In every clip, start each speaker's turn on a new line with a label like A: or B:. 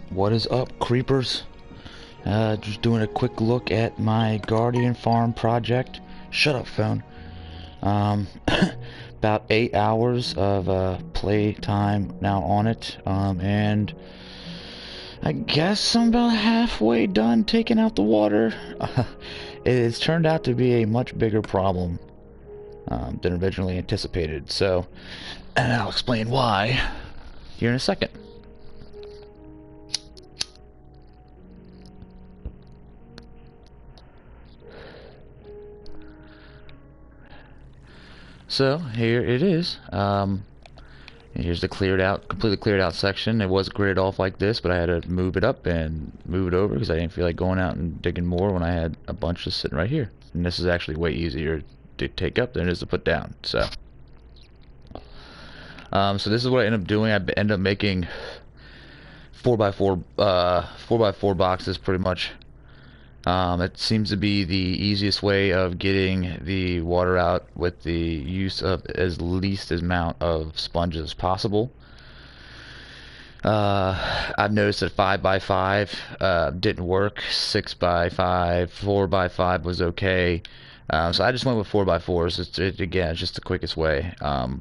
A: What is up, creepers? Just doing a quick look at my Guardian Farm project. Shut up, phone. Um, about 8 hours of play time now on it. And I guess I'm about halfway done taking out the water. It's turned out to be a much bigger problem than originally anticipated. So, and I'll explain why here in a second. So here it is. Here's the completely cleared out section. It was gridded off like this, but I had to move it up and move it over because I didn't feel like going out and digging more when I had a bunch just sitting right here. And this is actually way easier to take up than it is to put down. So this is what I ended up doing. I ended up making 4x4 boxes pretty much. It seems to be the easiest way of getting the water out with the use of as least amount of sponges as possible. I've noticed that 5x5 didn't work. 6x5, 4x5 was okay. So I just went with 4x4s. Again, it's just the quickest way.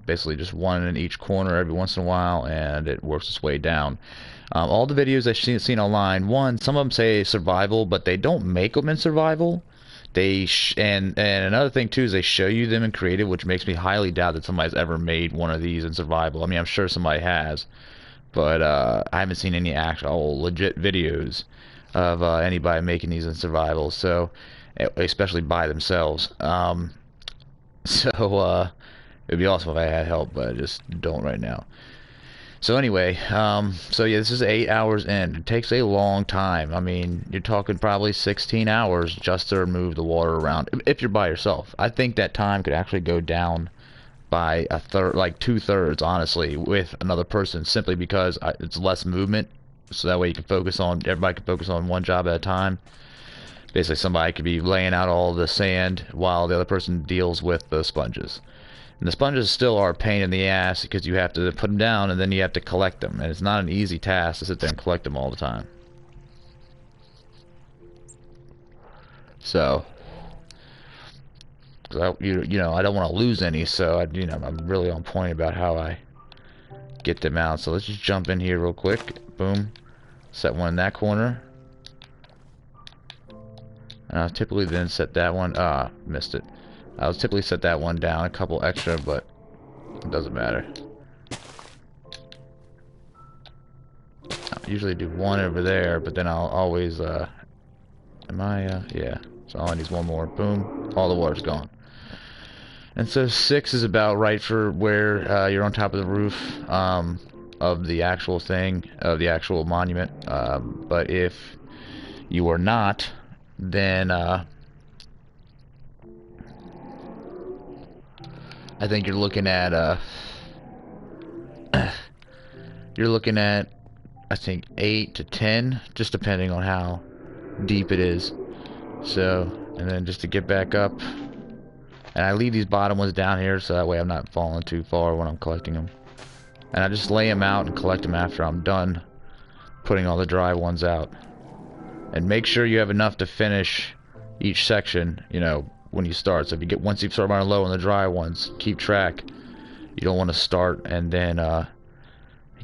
A: Basically just one in each corner every once in a while, and it works its way down. All the videos I've seen online, some of them say survival, but they don't make them in survival. And another thing too is they show you them in creative, which makes me highly doubt that somebody's ever made one of these in survival. I mean, I'm sure somebody has, but I haven't seen any actual legit videos of anybody making these in survival. So, especially by themselves. It'd be awesome if I had help, but I just don't right now. So anyway, so yeah, this is 8 hours in. It takes a long time. I mean, you're talking probably 16 hours just to remove the water around if you're by yourself. I think that time could actually go down by a third, like 2/3, honestly, with another person, simply because it's less movement. So that way everybody can focus on one job at a time. Basically, somebody could be laying out all the sand while the other person deals with the sponges. And the sponges still are a pain in the ass because you have to put them down and then you have to collect them. And it's not an easy task to sit there and collect them all the time. So, I don't want to lose any, so I'm really on point about how I get them out. So let's just jump in here real quick. Boom. Set one in that corner. And I'll typically then set that one. Missed it. I'll typically set that one down a couple extra, but it doesn't matter. I usually do one over there, but then I'll always, yeah. So all I need is one more. Boom. All the water's gone. And so 6 is about right for where you're on top of the roof of the actual thing, of the actual monument. But if you are not, then I think you're looking at I think 8 to 10, just depending on how deep it is. So, and then just to get back up, and I leave these bottom ones down here so that way I'm not falling too far when I'm collecting them. And I just lay them out and collect them after I'm done putting all the dry ones out. And make sure you have enough to finish each section, when you start. So if once you start running low on the dry ones, keep track. You don't want to start and then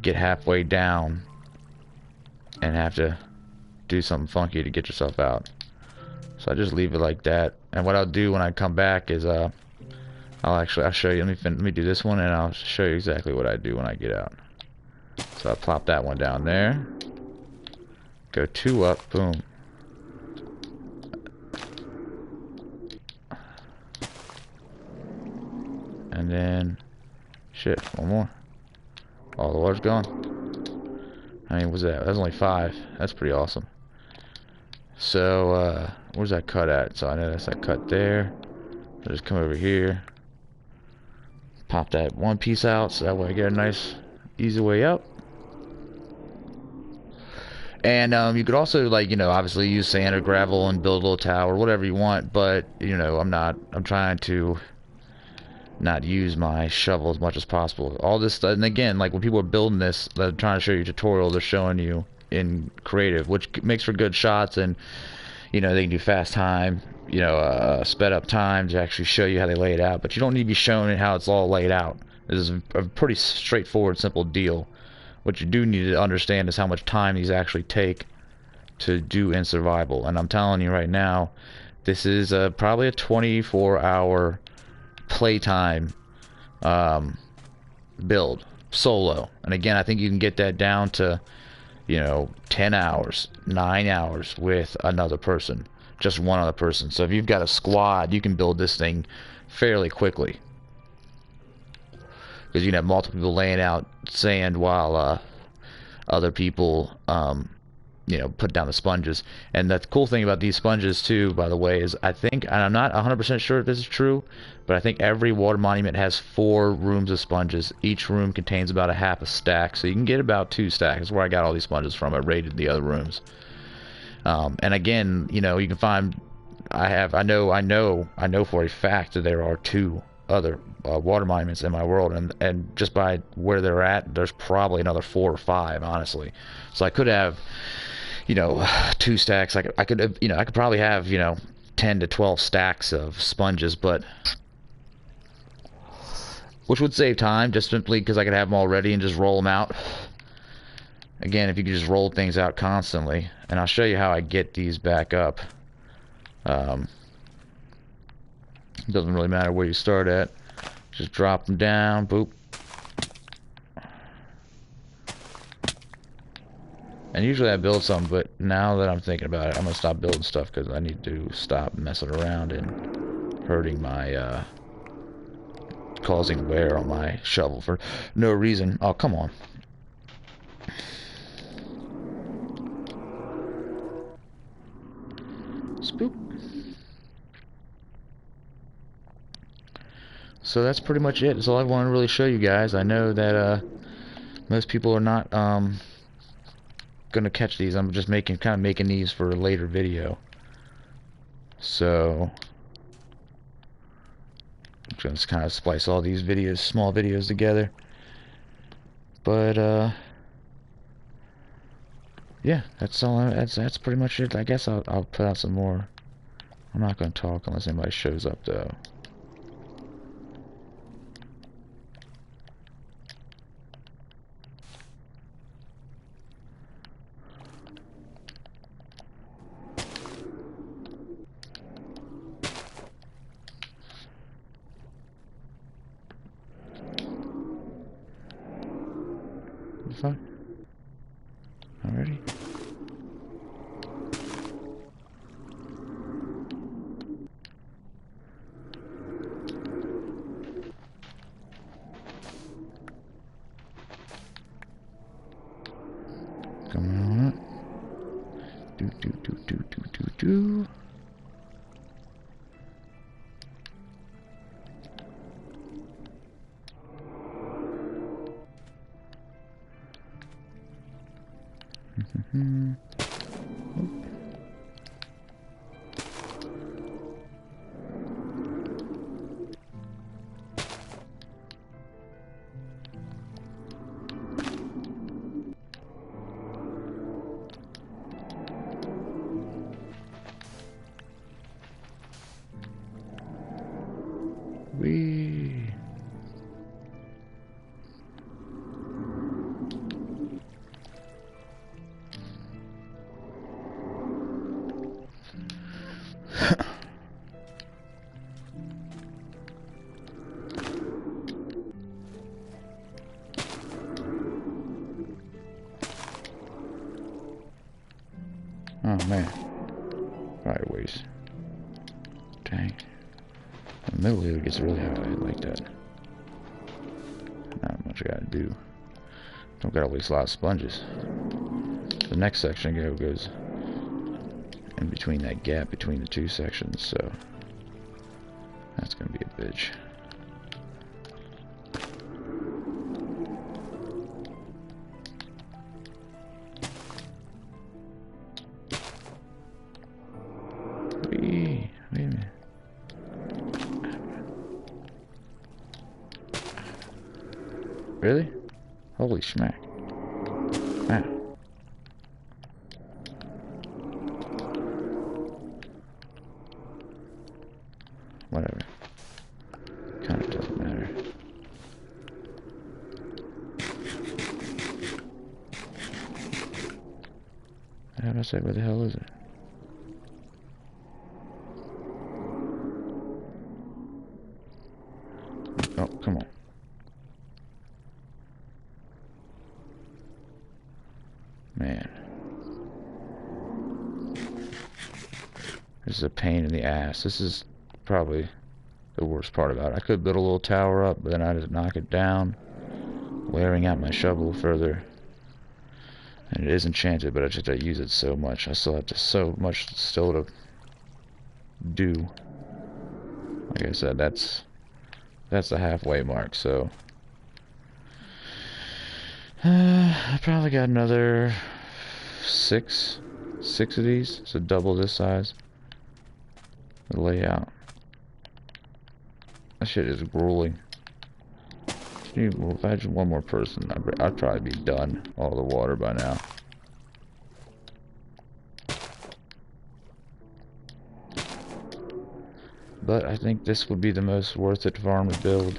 A: get halfway down and have to do something funky to get yourself out. So I just leave it like that. And what I'll do when I come back is I'll show you. Let me do this one and I'll show you exactly what I do when I get out. So I'll plop that one down there. Go 2 up, boom. And then, shit, one more. All the water's gone. I mean, what's that? That was only 5. That's pretty awesome. So, where's that cut at? So I know that's that cut there. I'll just come over here. Pop that one piece out so that way I get a nice, easy way up. And you could also, obviously use sand or gravel and build a little tower, whatever you want. But, I'm trying to not use my shovel as much as possible. All this stuff, and again, like when people are building this, they're trying to show you a tutorial, they're showing you in creative, which makes for good shots, and you know, they can do fast time, you know, sped up time to actually show you how they lay it out, but you don't need to be shown how it's all laid out. This is a pretty straightforward, simple deal. What you do need to understand is how much time these actually take to do in survival, and I'm telling you right now, this is probably a 24-hour playtime build solo. And again, I think you can get that down to, you know, 10 hours, 9 hours with another person, just one other person. So if you've got a squad, you can build this thing fairly quickly, because you can have multiple people laying out sand while other people you know, put down the sponges. And the cool thing about these sponges too, by the way, is I think, and I'm not 100% sure if this is true, but I think every water monument has 4 rooms of sponges. Each room contains about a half a stack, so you can get about 2 stacks. That's where I got all these sponges from. I raided the other rooms. And again, you know, you can find, I know for a fact that there are 2 other water monuments in my world, and just by where they're at, there's probably another 4 or 5, honestly. So I could have, you know, 2 stacks. I could, you know, I could probably have, you know, 10 to 12 stacks of sponges, but which would save time, just simply because I could have them all ready and just roll them out. Again, if you could just roll things out constantly, and I'll show you how I get these back up. It doesn't really matter where you start at. Just drop them down, boop. And usually I build some, but now that I'm thinking about it, I'm gonna stop building stuff because I need to stop messing around and hurting my, causing wear on my shovel for no reason. Oh, come on. Spook. So that's pretty much it. That's all I want to really show you guys. I know that, most people are not, gonna catch these. I'm just kind of making these for a later video. So I'm just kind of splice all these videos, small videos together. But yeah, that's all. That's pretty much it. I guess I'll put out some more. I'm not gonna talk unless anybody shows up though. Fine. Alrighty. Coming on up. Do. Wee. Oh man, right ways. Dang. The middle here gets really high like that. Not much I gotta do. Don't gotta waste a lot of sponges. The next section goes in between that gap between the 2 sections, so that's gonna be a bitch. Wait a minute. Really? Holy smack. Wow. How do I say, where the hell is it? Oh, come on. Man. This is a pain in the ass. This is probably the worst part about it. I could build a little tower up, but then I just knock it down, wearing out my shovel further. And it is enchanted, but I use it so much. I still have so much still to do. Like I said, that's the halfway mark, so I probably got another six of these, so double this size. The layout. That shit is grueling. If I had one more person, I'd probably be done all the water by now. But I think this would be the most worth it farm to build,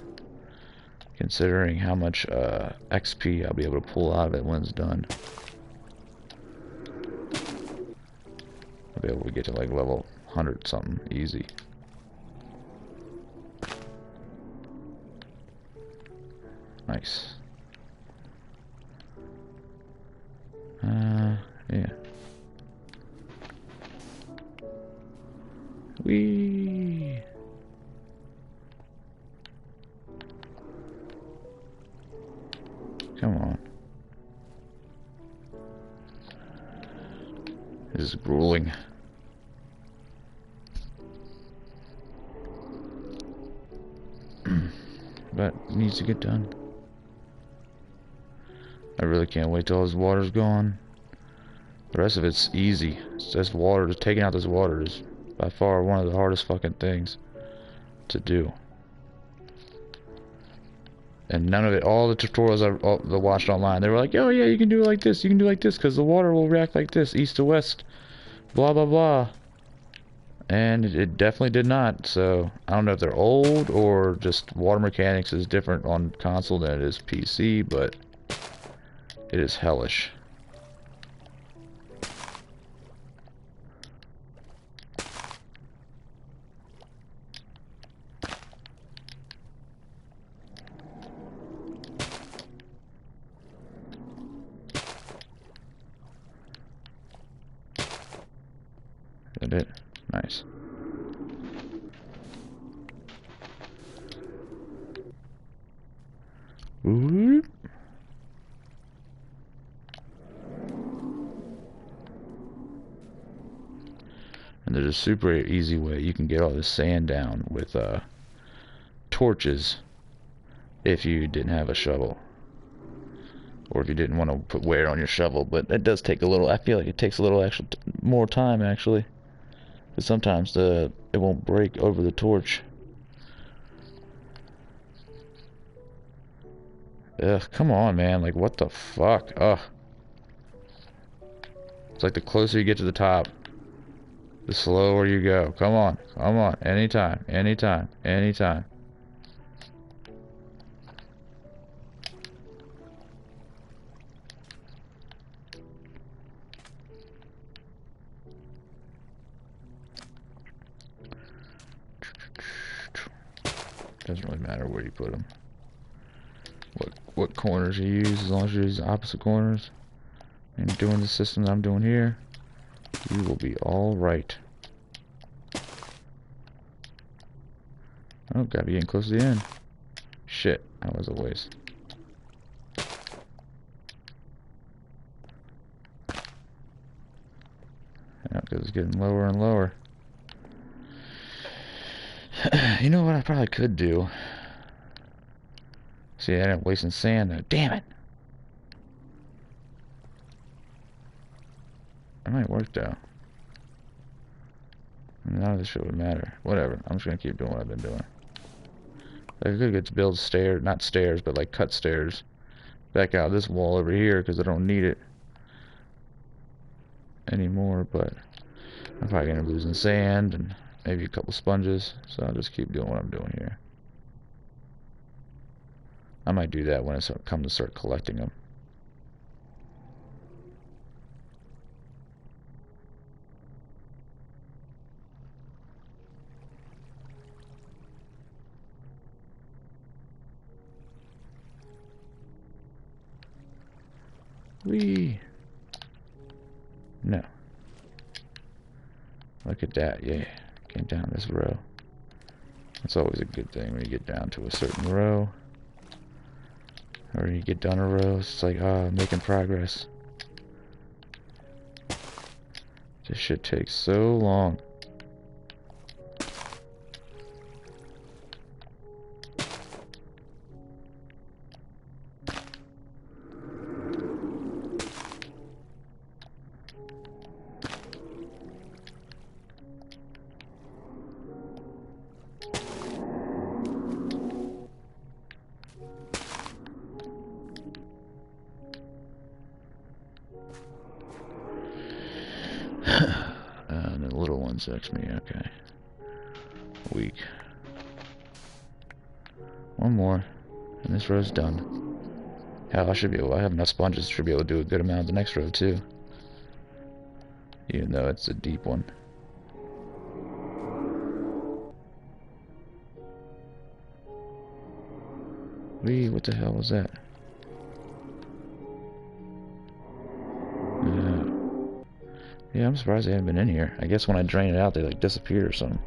A: considering how much XP I'll be able to pull out of it when it's done. I'll be able to get to like level 100 something easy. Nice. Yeah. Whee! Come on. This is grueling. But it needs to get done. I really can't wait till this water's gone. The rest of it's easy. It's just water. Just taking out this water is by far one of the hardest fucking things to do. And none of it, all the tutorials I watched online, they were like, oh yeah, you can do it like this, you can do it like this, because the water will react like this, east to west, blah blah blah. And it definitely did not, so I don't know if they're old or just water mechanics is different on console than it is PC, but it is hellish. Is that it? Nice. Ooh. And there's a super easy way you can get all this sand down with torches if you didn't have a shovel. Or if you didn't want to put wear on your shovel, but that does take a little, I feel like it takes a little actual more time actually. Because sometimes it won't break over the torch. Ugh, come on, man. Like, what the fuck? Ugh. It's like the closer you get to the top, the slower you go. Come on. Come on. Anytime. Anytime. Anytime. Doesn't really matter where you put them. What corners you use, as long as you use the opposite corners. And doing the system that I'm doing here, you will be all right. Oh, gotta be getting close to the end. Shit, that was a waste. Yeah, because it's getting lower and lower. You know what I probably could do? See, I ended up wasting sand though. Damn it! It might work though. None of this shit would matter. Whatever. I'm just gonna keep doing what I've been doing. I could get to build stairs, not stairs, but like cut stairs back out this wall over here because I don't need it anymore. But I'm probably gonna be losing sand and maybe a couple sponges, so I'll just keep doing what I'm doing here. I might do that when I come to start collecting them. Whee! No. Look at that, yeah. Getting down this row. That's always a good thing when you get down to a certain row. Or you get done a row, it's like, making progress. This shit takes so long. And the little one sucks me, okay. Weak. One more, and this row's done. Hell, I have enough sponges to be able to do a good amount of the next row too. Even though it's a deep one. Wee, what the hell was that? Yeah, I'm surprised they haven't been in here. I guess when I drain it out, they like disappeared or something.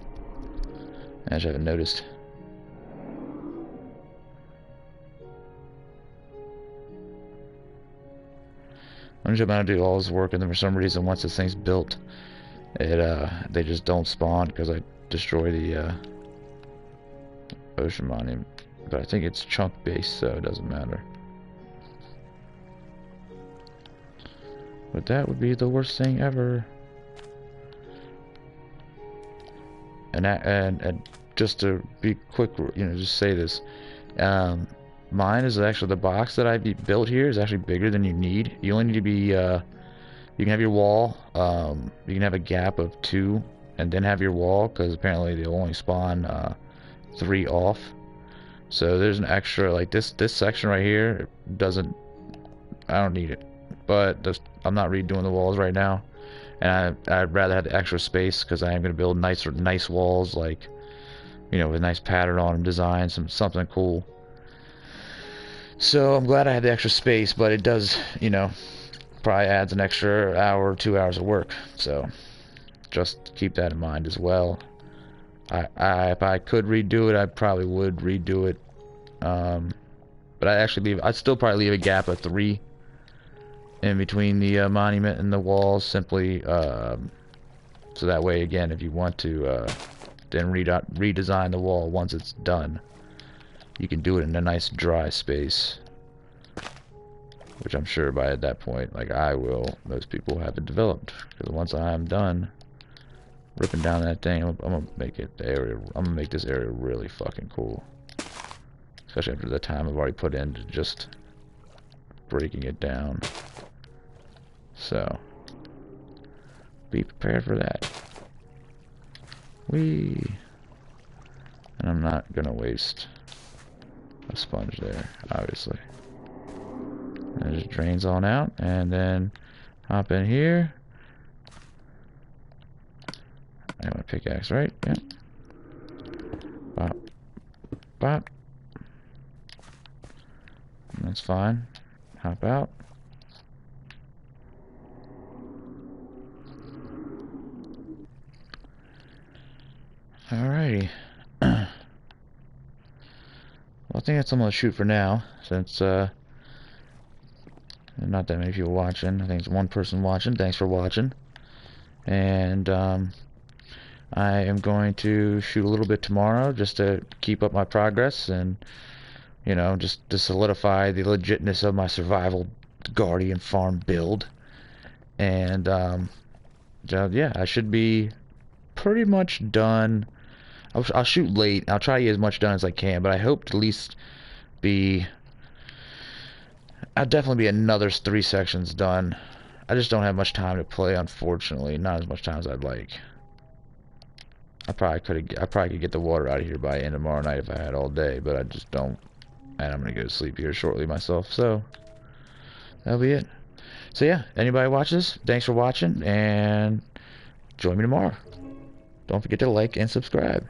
A: I just haven't noticed. I'm just about to do all this work, and then for some reason, once this thing's built, they just don't spawn because I destroy the ocean monument. But I think it's chunk based, so it doesn't matter. But that would be the worst thing ever. And just to be quick, just say this. Mine is actually, the box that I built here is actually bigger than you need. You only need to be, you can have your wall, you can have a gap of 2, and then have your wall, because apparently they'll only spawn 3 off. So there's an extra, like this section right here doesn't, I don't need it. But I'm not redoing the walls right now, and I'd rather have the extra space because I am going to build nice walls, like, with a nice pattern on them, design something cool. So I'm glad I had the extra space, but it does, probably adds an extra hour or 2 hours of work. So just keep that in mind as well. If I could redo it, I probably would redo it. But I'd still probably leave a gap of 3 in between the monument and the walls, simply so that way, again, if you want to then redesign the wall once it's done, you can do it in a nice dry space, which I'm sure by at that point, like most people have it developed, because once I'm done ripping down that thing, I'm gonna make this area really fucking cool, especially after the time I've already put into just breaking it down. So be prepared for that. Whee! And I'm not gonna waste a sponge there, obviously. And it just drains on out, and then hop in here. I want a pickaxe, right? Yeah. Bop. Bop. That's fine. Hop out. Alrighty. Well, I think that's all I'm gonna shoot for now, since not that many people watching. I think it's one person watching. Thanks for watching. And I am going to shoot a little bit tomorrow just to keep up my progress, and just to solidify the legitness of my survival Guardian farm build. And yeah, I should be pretty much done. I'll shoot late. I'll try to get as much done as I can, but I hope to at least I'll definitely be another 3 sections done. I just don't have much time to play, unfortunately. Not as much time as I'd like. I probably could get the water out of here by end of tomorrow night if I had all day, but I just don't. And I'm gonna go to sleep here shortly myself, so that'll be it. So yeah, anybody watch this, thanks for watching, and join me tomorrow. Don't forget to like and subscribe.